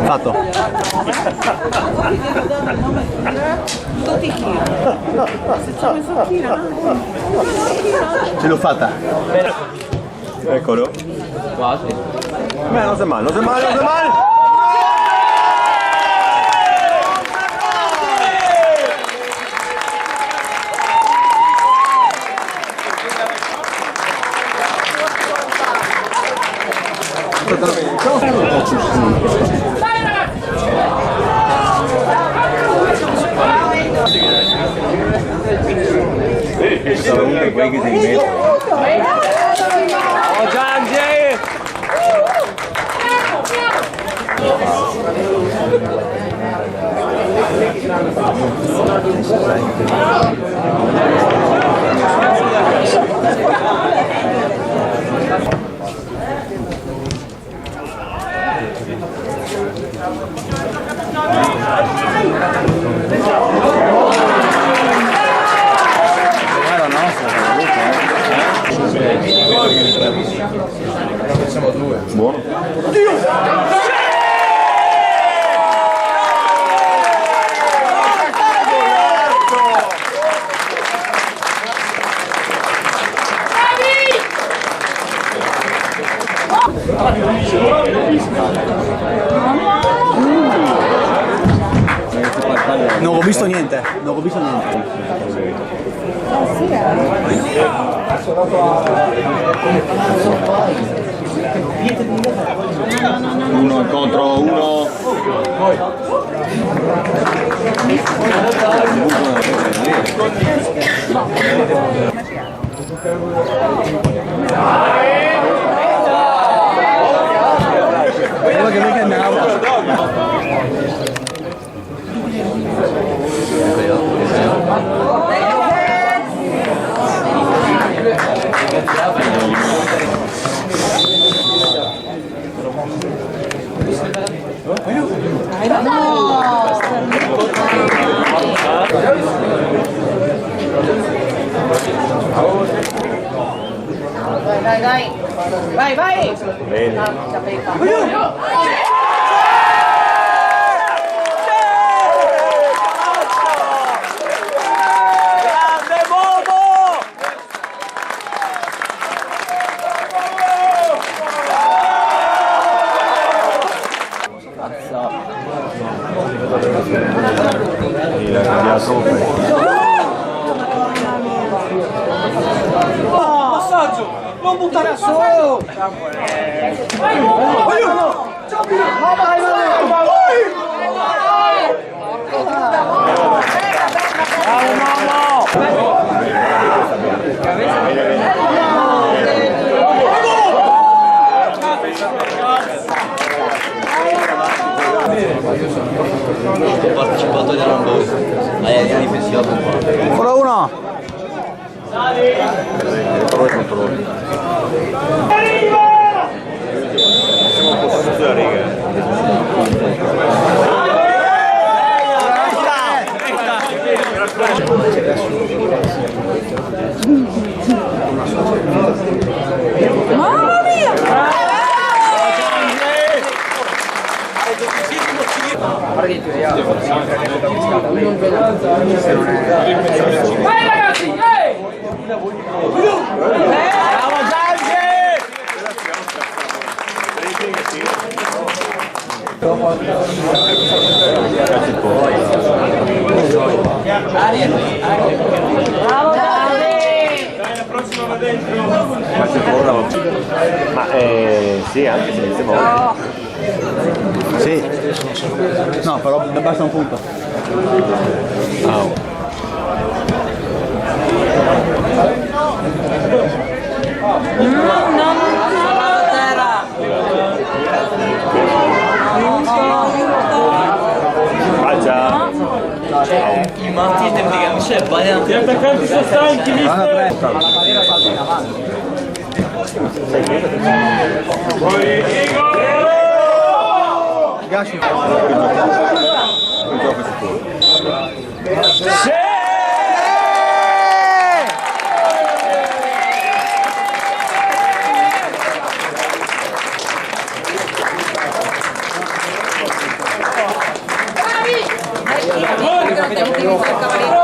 Fatto. Ce l'ho fatta. Eccolo. Quasi. Beh, non sei male, non sei male, non sei male. Comunque quei che si mettono. Oh Giangi! Buono. Non ho visto niente, non ho visto niente. Uno contro uno. Vai, vai! Bene. Passaggio! Non buttare a solo! Vai! Ho partecipato agli Aramboi, alla difensiva pompata. Ancora uno. Siamo un po' sotto la riga. Mamma mia! Vai ragazzi! Bravo Giangi! Bravo Dani! Dai, la prossima va dentro. Ma sì, anche se inizia No. Sì. No, però basta un punto. Ah già. I Martin praticamente sbagliano. Gli attaccanti sono stanchi, mister. Gasci. Vediamo che inizia il cavaliere.